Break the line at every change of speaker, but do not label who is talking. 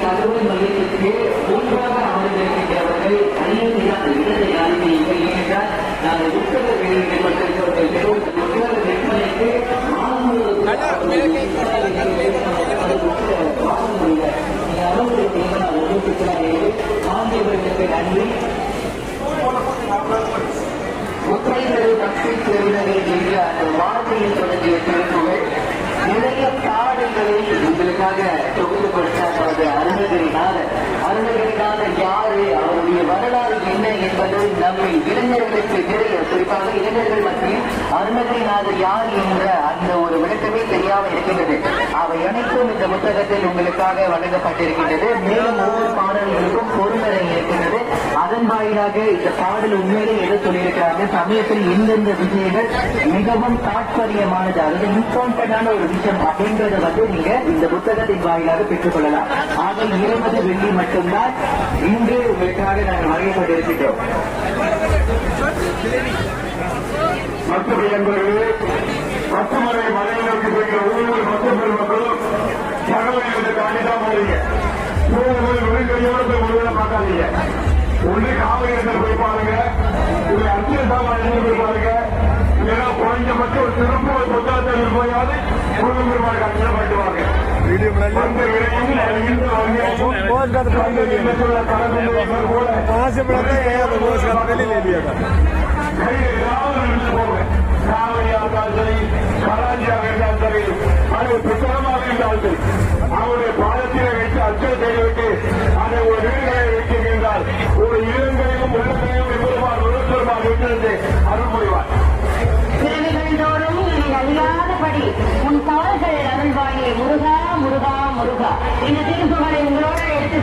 தகவல் மையத்திற்கு முன்பாக அமர்ந்திருக்கின்றவர்கள் தனியாக இடத்தை அறிவியுங்கள். ஏனென்றால் நாங்கள் புத்தக வெளியிடப்பட்டிருக்கிறவர்கள் புத்தக விற்பனைக்கு ஆங்கிலர்களுக்கு நன்றி. முத்தைகள் பக்தி பெறுவர்கள் என்ற அந்த வார்த்தையில் தொடங்கிய திருப்புகள் நிறைய பாடல்களை உங்களுக்காக தொகுத்து கொடுத்த அருணகிரிநாதர் யாரு, அவருடைய வரலாறு என்ன என்பது நம்மை இளைஞர்களுக்கு நிறைய, குறிப்பாக இளைஞர்கள் மத்தியில் அருணகிரிநாதர் யார் என்ற அந்த ஒரு விளக்கமே தெரியாமல் இருக்கின்றது. அவை அனைத்தும் இந்த புத்தகத்தில் உங்களுக்காக வழங்கப்பட்டிருக்கின்றது. மேலும் ஒவ்வொரு பாடல்களுக்கும் பொருளரை இருக்கின்றது. அதன் வாயிலாக இந்த பாடல் உண்மையிலே எது சொல்லியிருக்கிறாங்க, சமயத்தில் எந்தெந்த விஷயங்கள் மிகவும் தாற்பயமானது, அதாவது இம்பார்ட்டன்டான ஒரு விஷயம் அப்படின்றத நீங்க இந்த புத்தகத்தின் வாயிலாக பெற்றுக் கொள்ளலாம். ஆக 20 வெள்ளி மட்டும்தான் இன்று உங்களுக்காக நாங்கள் வழங்கப்பட்டிருக்கிறோம்.
மற்ற என்பவர்களே, பசுமலை மலையிலிருந்து போகிற ஒவ்வொரு மொத்த பெருமக்களும் தகவல் காண்டிதான் போறீங்க. விழுங்கையோடு போய் ஒருவேளை பார்க்காதீங்க. ஒன்று காவல் போய் பாருங்க, ஒரு அர்ச்சனை சாமான் போய் பாருங்க, இல்லைன்னா குறைஞ்சபட்சம் ஒரு சிறப்பு ஒரு புத்தகத்தை போயாவது முருகன் பெருமாள் கட்டப்படுவாங்க. புத்தகமாக இருந்தால் அவருடைய பாதத்திலே வைத்து அச்சனை செய்துவிட்டு அதை ஒரு வீடுகளை வைத்திருக்கின்றால் ஒரு இளங்களையும் உள்ளங்களையும் பெருமாள் பெருமாள் விட்டிருந்து அருள் புரிவார்.
தோறும் இதை அறியாதபடி உன் கால்கள் அருள்வாயே முருகா முருகா முருகா. இந்த திருப்புகளை உங்களோட எடுத்து